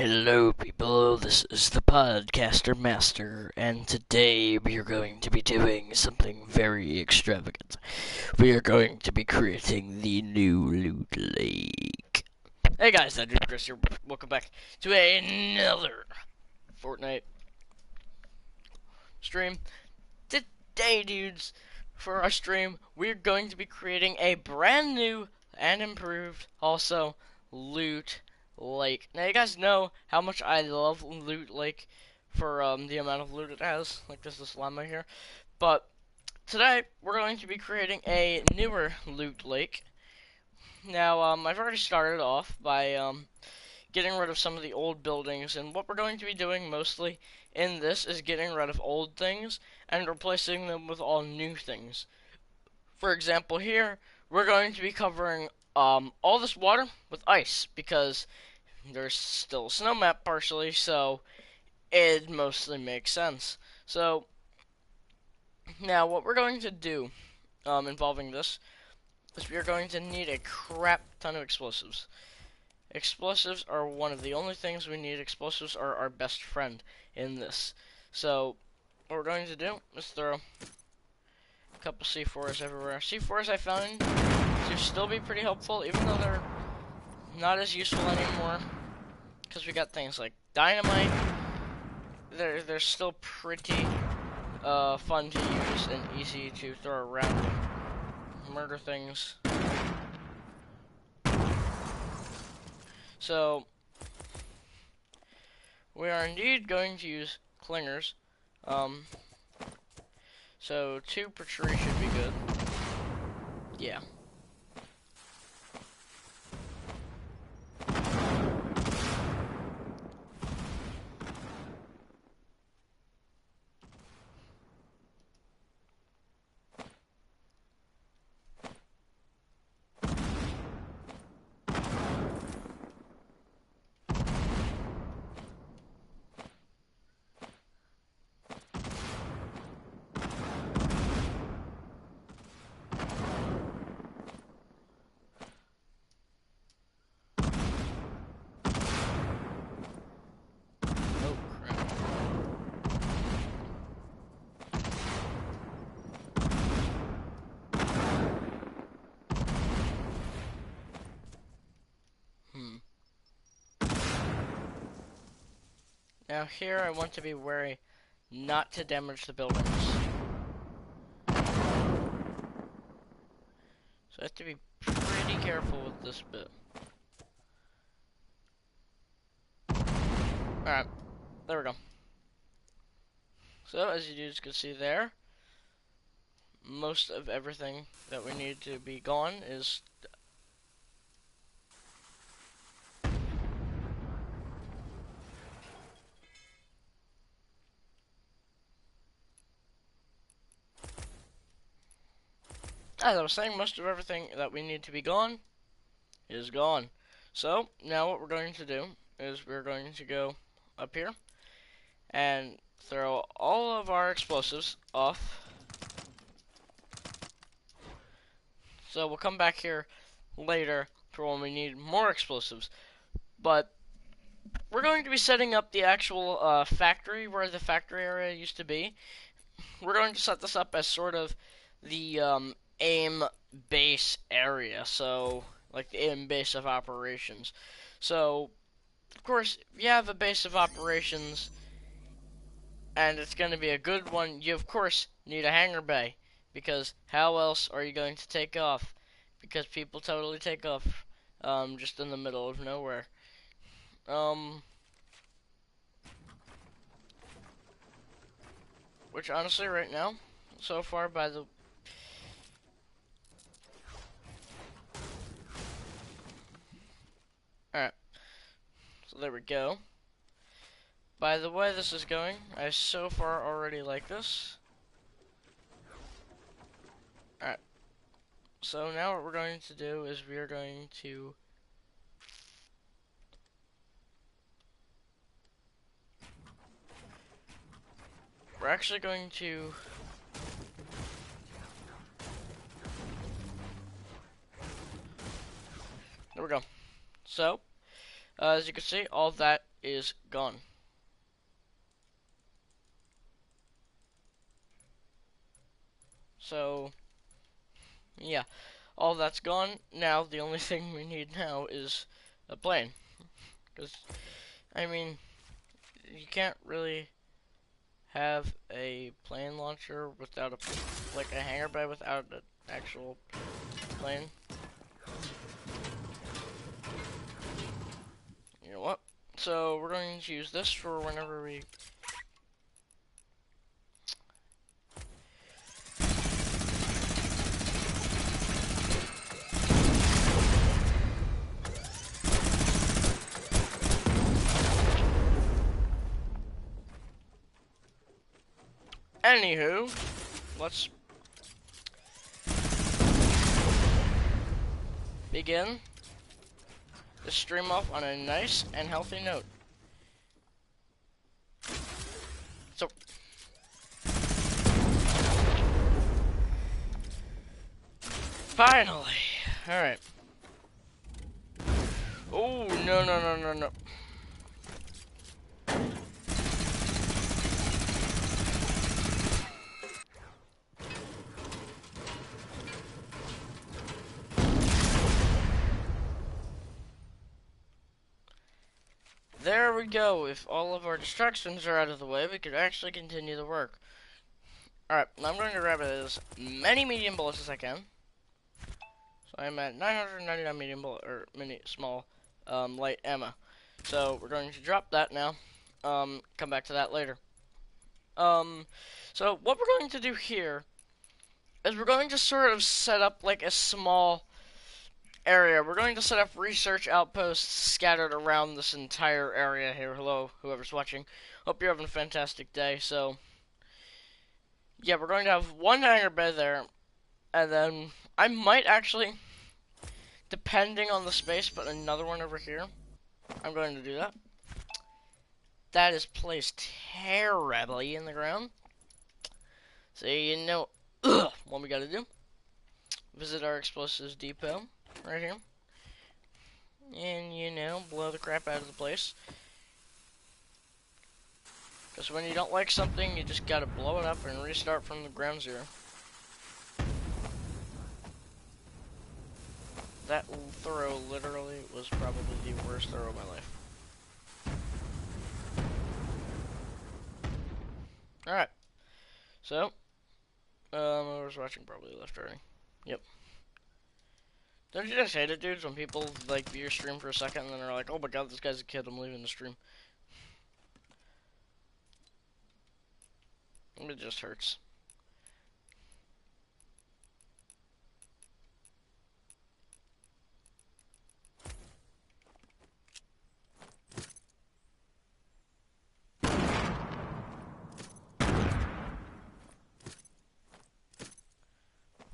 Hello, people. This is the Podcaster Master, and today we are going to be doing something very extravagant. We are going to be creating the new Loot Lake. Hey guys, that dude Chris here. Welcome back to another Fortnite stream. Today, dudes, for our stream, we're going to be creating a brand new and improved, also, Loot Lake. Now, you guys know how much I love Loot Lake for the amount of loot it has. Like, there's this llama here. But today, we're going to be creating a newer Loot Lake. Now, I've already started off by getting rid of some of the old buildings, and what we're going to be doing mostly in this is getting rid of old things and replacing them with all new things. For example, here we're going to be covering all this water with ice because there's still a snow map partially, so it mostly makes sense. So now what we're going to do involving this is we are going to need a crap ton of explosives. Explosives are one of the only things we need. Explosives are our best friend in this. So what we're going to do is throw a couple C4s everywhere. C4s I found to still be pretty helpful, even though they're not as useful anymore, because we got things like dynamite. They're still pretty fun to use and easy to throw around and murder things. So we are indeed going to use clingers. So 2 per tree should be good. Yeah. Oh crap. Now here I want to be wary not to damage the buildings. So I have to be pretty careful with this bit. Alright, there we go. So as you dudes can see there, most of everything that we need to be gone is as I was saying, most of everything that we need to be gone is gone. So now what we're going to do is we're going to go up here and throw all of our explosives off. So we'll come back here later for when we need more explosives. But we're going to be setting up the actual factory where the factory area used to be. We're going to set this up as sort of the aim base area, so like the aim base of operations. So of course, if you have a base of operations and it's going to be a good one, you of course need a hangar bay, because how else are you going to take off? Because people totally take off just in the middle of nowhere. Which honestly right now, so far by the alright, so there we go. By the way this is going, I so far already like this. Alright, so now what we're going to do is we are going to we're actually going to there we go. So As you can see, all of that is gone. So, yeah, all that's gone. Now, the only thing we need now is a plane. Because, I mean, you can't really have a plane launcher without like a hangar bay without an actual plane. You know what? So we're going to use this for whenever we... Anywho, let's begin the stream off on a nice and healthy note. So, finally, alright. Oh, no, no, no, no, no. There we go. If all of our distractions are out of the way, we could actually continue the work. Alright, I'm going to grab as many medium bullets as I can. So I'm at 999 medium bullet, or small, light ammo. So we're going to drop that now. Come back to that later. So what we're going to do here is we're going to sort of set up like a small area. We're going to set up research outposts scattered around this entire area here. Hello, whoever's watching. Hope you're having a fantastic day. So, yeah, we're going to have one hangar bay there, and then I might actually, depending on the space, put another one over here. I'm going to do that. That is placed terribly in the ground. So, you know, what we gotta do. Visit our explosives depot right here. And, you know, blow the crap out of the place. Because when you don't like something, you just gotta blow it up and restart from the ground zero. That throw literally was probably the worst throw of my life. Alright. So, I was watching probably left already. Yep. Don't you just hate it, dudes, when people, like, view your stream for a second and then they're like, oh my god, this guy's a kid, I'm leaving the stream. It just hurts.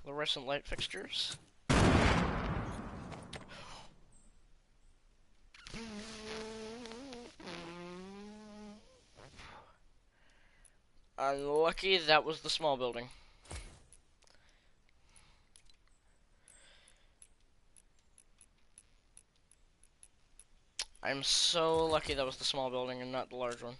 Fluorescent light fixtures. Unlucky that was the small building. I'm so lucky that was the small building and not the large one.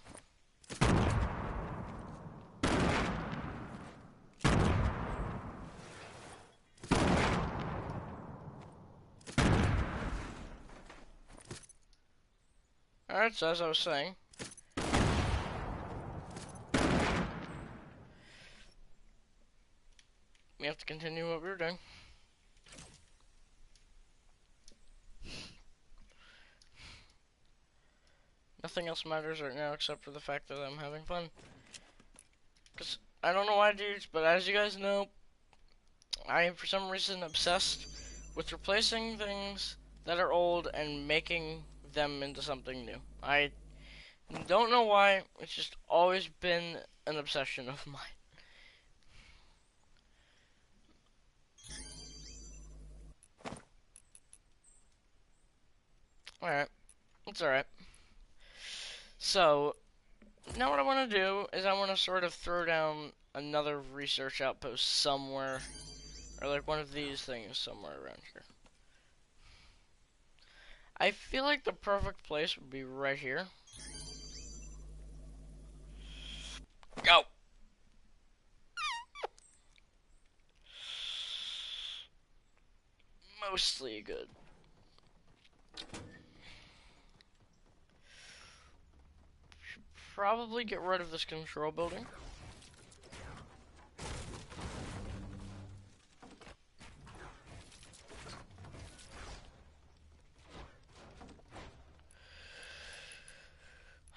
Alright, so as I was saying, we have to continue what we were doing. Nothing else matters right now except for the fact that I'm having fun. Because, I don't know why, dudes, but as you guys know, I am for some reason obsessed with replacing things that are old and making them into something new. I don't know why, it's just always been an obsession of mine. Alright, it's alright. So, now what I want to do is I want to sort of throw down another research outpost somewhere, or like one of these things somewhere around here. I feel like the perfect place would be right here. Go! Mostly good. Probably get rid of this control building.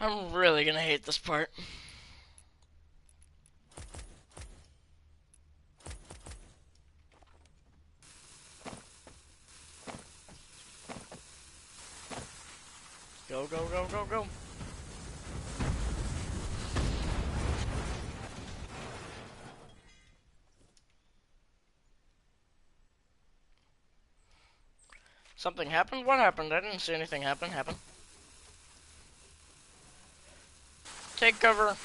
I'm really gonna hate this part. Go, go, go, go, go. Something happened? What happened? I didn't see anything happen. Take cover.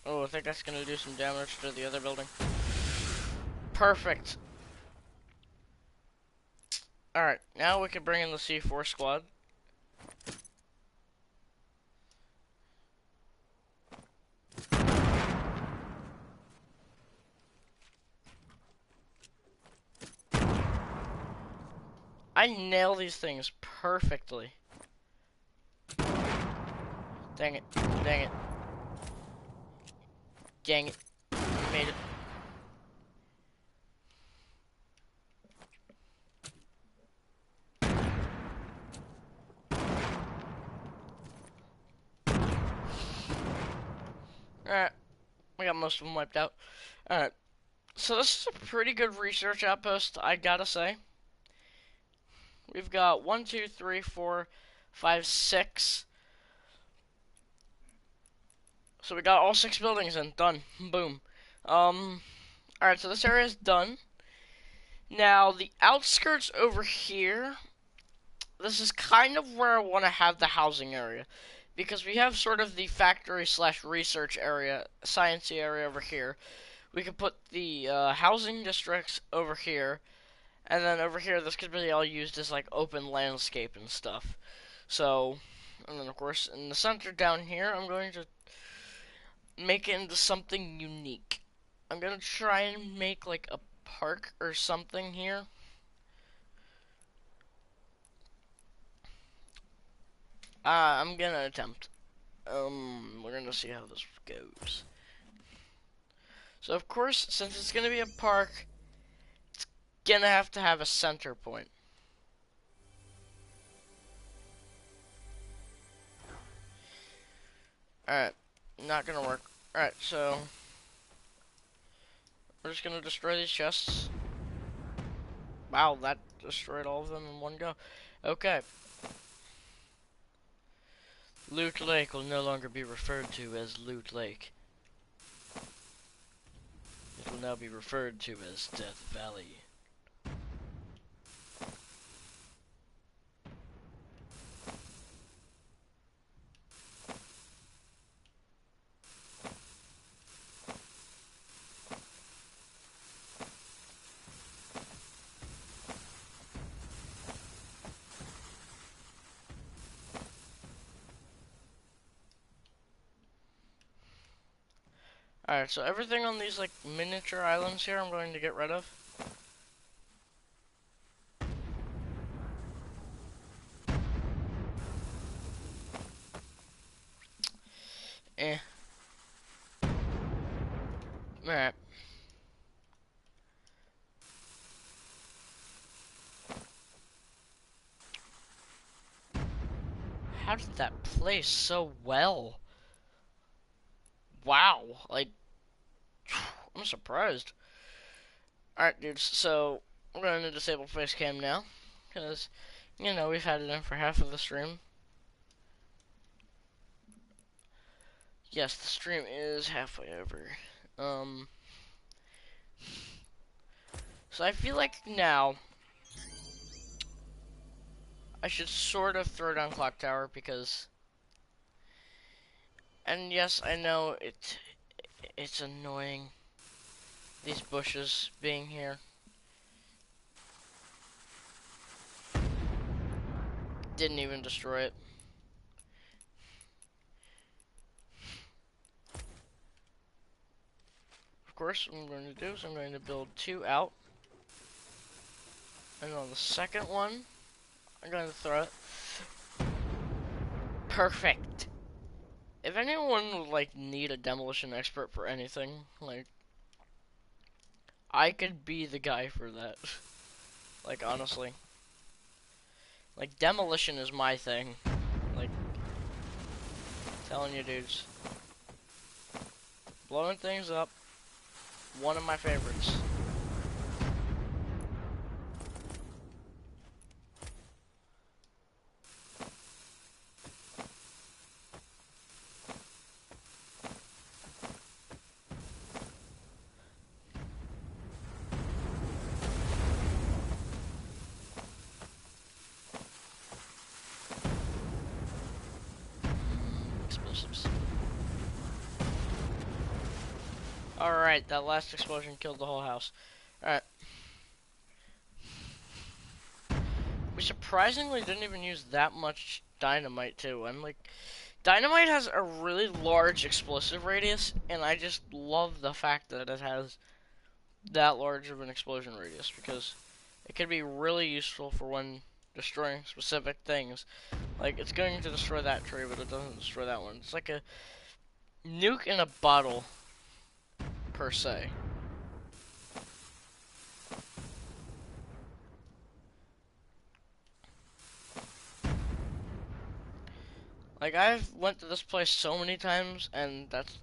Oh, I think that's gonna do some damage to the other building. Perfect. Alright, now we can bring in the C4 squad. I nail these things perfectly. Dang it. Dang it. Dang it. I made it. Alright. We got most of them wiped out. Alright. So this is a pretty good research outpost, I gotta say. We've got 1, 2, 3, 4, 5, 6. So we got all 6 buildings in. Done. Boom. Alright, so this area is done. Now, the outskirts over here, this is kind of where I want to have the housing area. Because we have sort of the factory slash research area, sciencey area over here. We could put the housing districts over here. And then over here, this could be all used as like open landscape and stuff. So, and then of course, in the center down here, I'm going to make it into something unique. I'm going to try and make like a park or something here. I'm gonna attempt. We're gonna see how this goes. So of course, since it's gonna be a park, it's gonna have to have a center point. Alright, not gonna work. Alright, so we're just gonna destroy these chests. Wow, that destroyed all of them in one go. Okay. Loot Lake will no longer be referred to as Loot Lake. It will now be referred to as Death Valley. Alright, so everything on these like miniature islands here I'm going to get rid of. Eh. Alright. How did that play so well? Wow, like, I'm surprised. Alright, dudes, so we're going to disable face cam now. Because, you know, we've had it in for half of the stream. Yes, the stream is halfway over. So I feel like now I should sort of throw down Clock Tower because, and yes, I know It's annoying. These bushes being here. Didn't even destroy it. Of course, what I'm going to do is I'm going to build 2 out. And on the second one, I'm going to throw it. Perfect. If anyone would, like, need a demolition expert for anything, like, I could be the guy for that. Like, honestly. Like, demolition is my thing. Like, telling you dudes. Blowing things up, one of my favorites. Explosives. Alright, that last explosion killed the whole house. Alright. We surprisingly didn't even use that much dynamite, too. I'm like, dynamite has a really large explosive radius, and I just love the fact that it has that large of an explosion radius, because it can be really useful for when destroying specific things. Like, it's going to destroy that tree, but it doesn't destroy that one. It's like a nuke in a bottle, per se. Like, I've went to this place so many times, and that's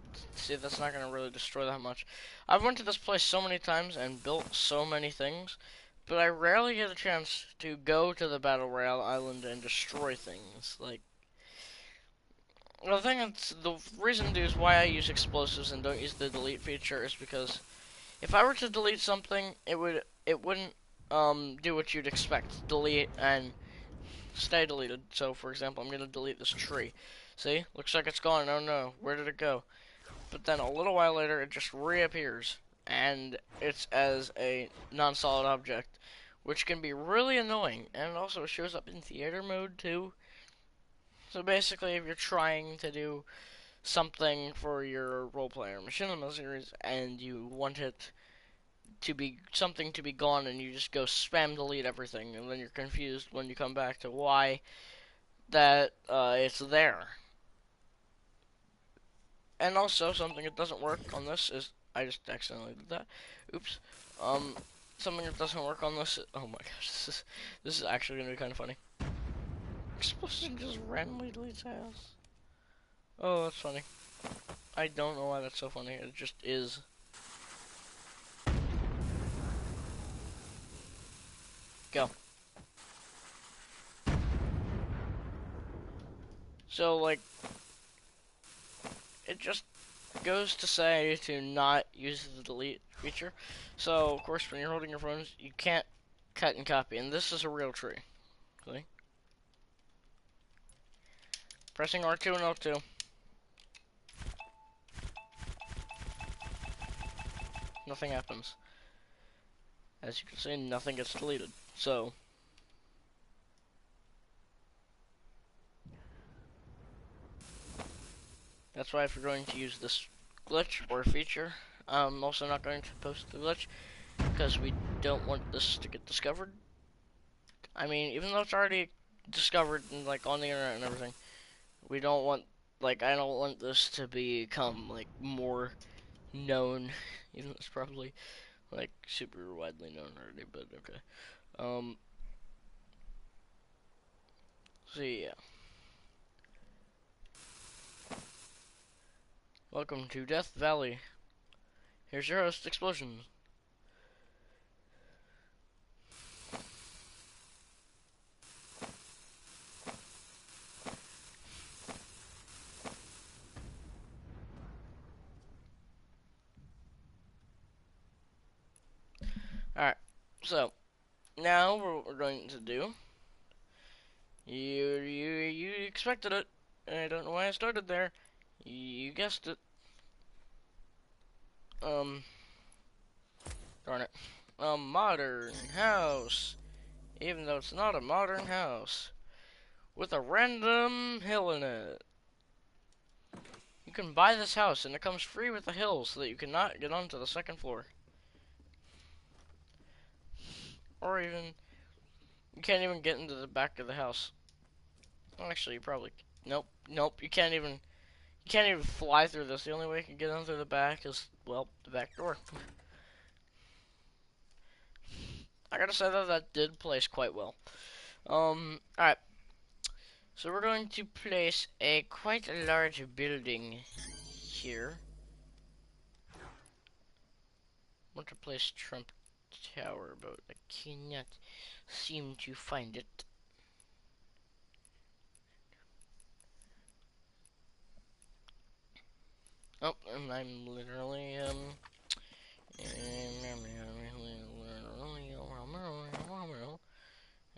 not gonna really destroy that much. I've went to this place so many times and built so many things, but I rarely get a chance to go to the Battle Royale island and destroy things. Like, the reason is why I use explosives and don't use the delete feature is because if I were to delete something, it wouldn't do what you'd expect. Delete and stay deleted. So, for example, I'm gonna delete this tree. See? Looks like it's gone. Oh no, where did it go? But then a little while later, it just reappears, and it's as a non-solid object, which can be really annoying. And it also shows up in theater mode too. So basically, if you're trying to do something for your roleplay or machinima series, and you want it to be something to be gone, and you just go spam delete everything, and then you're confused when you come back to why that it's there. And also, something that doesn't work on this is, I just accidentally did that. Oops. Um, Something that doesn't work on this. Oh my gosh, this is actually gonna be kind of funny. Explosion just randomly deletes house. Oh, that's funny. I don't know why that's so funny. It just is. Go. So like, it just goes to say to not use the delete feature. So, of course, when you're holding your phones, you can't cut and copy. And this is a real tree. See? Pressing R2 and L2. Nothing happens. As you can see, nothing gets deleted. So, that's why if you're going to use this glitch or feature, I'm also not going to post the glitch, because we don't want this to get discovered. I mean, even though it's already discovered and like on the internet and everything, we don't want, like, I don't want this to become like more known, even though it's probably like super widely known already, but okay. Um, so yeah. Welcome to Death Valley. Here's your host, Explosions. Alright, so now what we're going to do, you expected it. I don't know why I started there. You guessed it. Um, darn it. Modern house. Even though it's not a modern house. With a random hill in it. You can buy this house and it comes free with the hill so that you cannot get onto the second floor. Or even, you can't even get into the back of the house. Well, actually, you probably, nope, you can't even fly through this. The only way you can get in through the back is, well, the back door. I gotta say that that did place quite well. Alright. So we're going to place a quite a large building here. I want to place Trump Tower, but I cannot seem to find it. Oh, and I'm literally,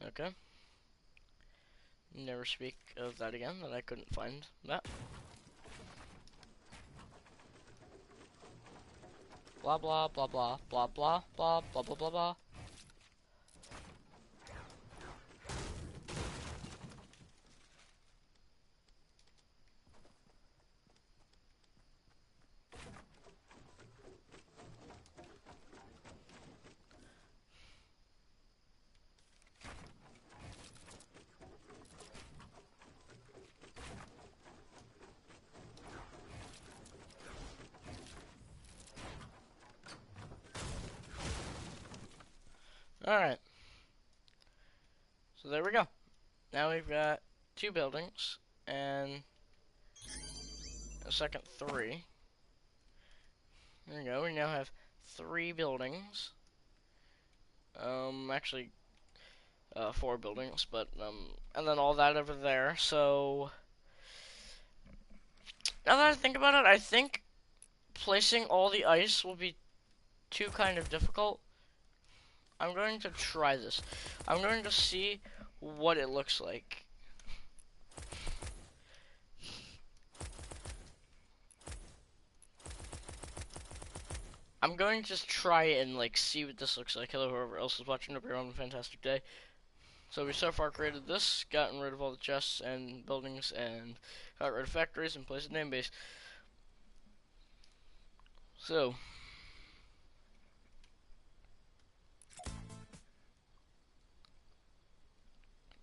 okay. Never speak of that again, that I couldn't find that. Blah blah blah blah blah blah blah blah blah blah blah. Alright. So there we go. Now we've got 2 buildings and a second 3. There we go. We now have 3 buildings. Actually, 4 buildings, but and then all that over there. So now that I think about it, I think placing all the ice will be too kind of difficult. I'm going to try this. I'm going to see what it looks like. I'm going to just try and like see what this looks like. Hello, whoever else is watching. Hope you're having a fantastic day. So we so far created this, gotten rid of all the chests and buildings, and got rid of factories and placed a name base. So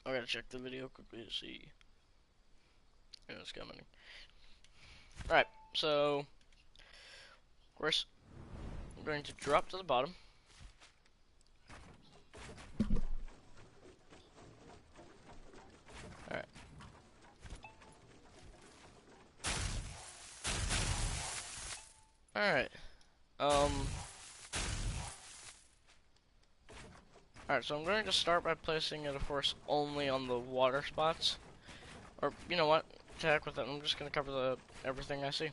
I gotta check the video quickly to see. Yeah, it's coming. Alright, so of course I'm going to drop to the bottom. Alright. Alright. Alright, so I'm going to start by placing it, of course, only on the water spots. Or, you know what? To heck with it, I'm just going to cover everything I see.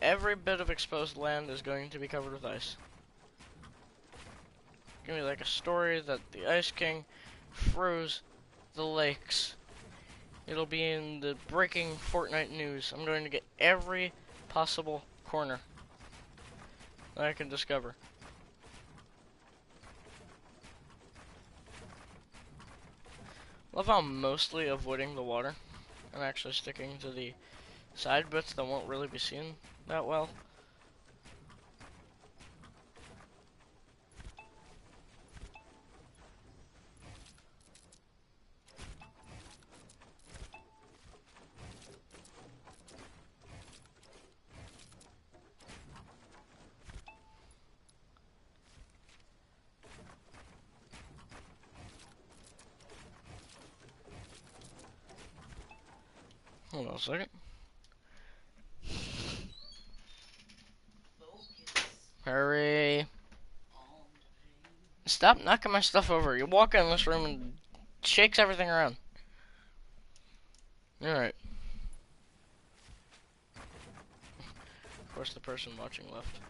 Every bit of exposed land is going to be covered with ice. Give me like a story that the Ice King froze the lakes. It'll be in the breaking Fortnite news. I'm going to get every possible corner that I can discover. Love how I'm mostly avoiding the water and actually sticking to the side bits that won't really be seen that well. Hold on a second. Hurry. Stop knocking my stuff over. You walk in this room and shakes everything around. Alright. Of course the person watching left.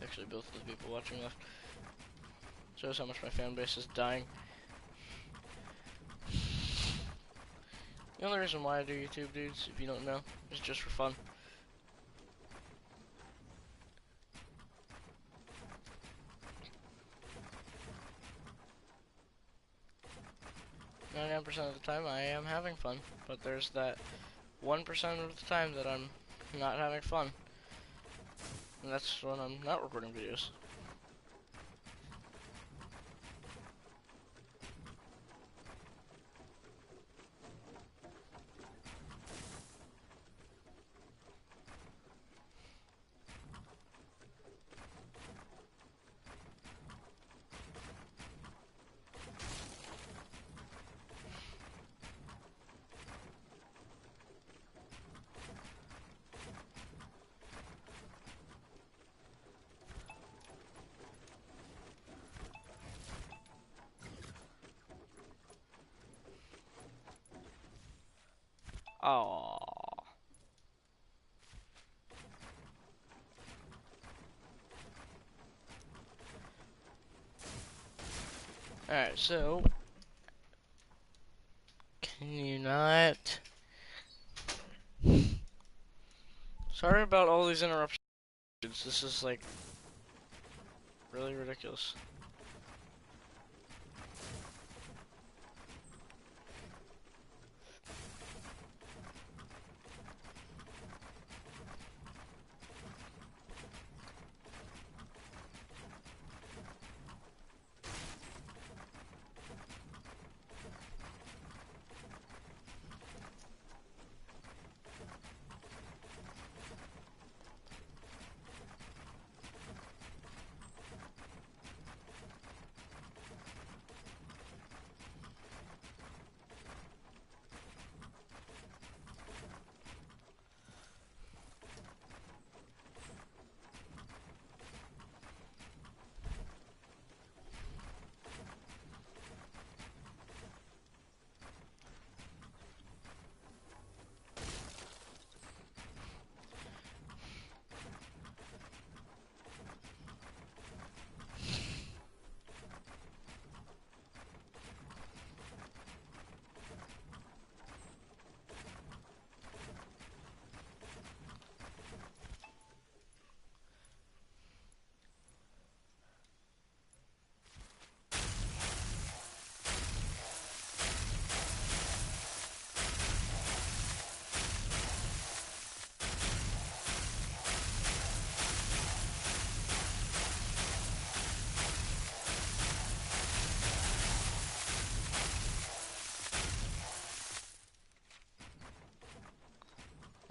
Actually, both of the people watching left. Shows how much my fan base is dying. The only reason why I do YouTube, dudes, if you don't know, is just for fun. 99% of the time I am having fun, but there's that 1% of the time that I'm not having fun. And that's when I'm not recording videos. Oh. Alright, so can you not? Sorry about all these interruptions. This is like really ridiculous.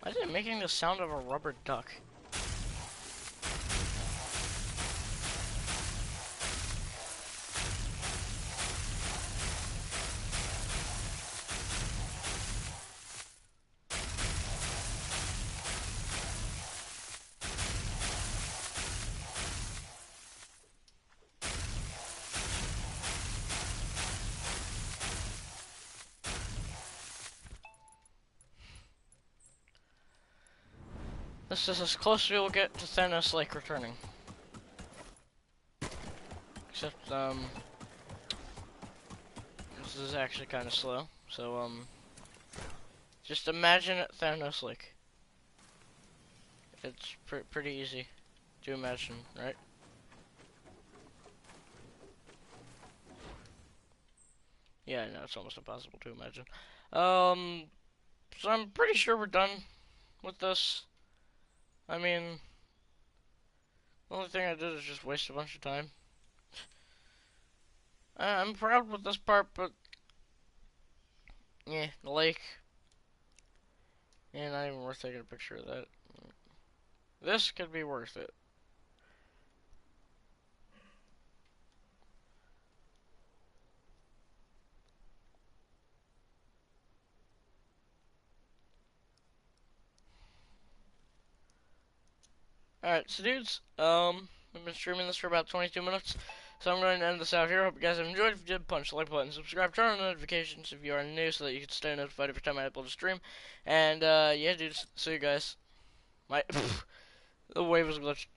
Why is it making the sound of a rubber duck? This is as close as we'll get to Thanos Lake returning. Except, this is actually kind of slow. So, just imagine Thanos Lake. It's pretty easy to imagine, right? Yeah, I know, it's almost impossible to imagine. So I'm pretty sure we're done with this. I mean, the only thing I did is just waste a bunch of time. I'm proud with this part, but yeah, the lake. Yeah, not even worth taking a picture of that. This could be worth it. Alright, so dudes, I've been streaming this for about 22 minutes, so I'm going to end this out here. Hope you guys have enjoyed. If you did, punch the like button, subscribe, turn on notifications if you are new so that you can stay notified every time I upload a stream. And, yeah, dudes, see you guys. My, the wave was glitched.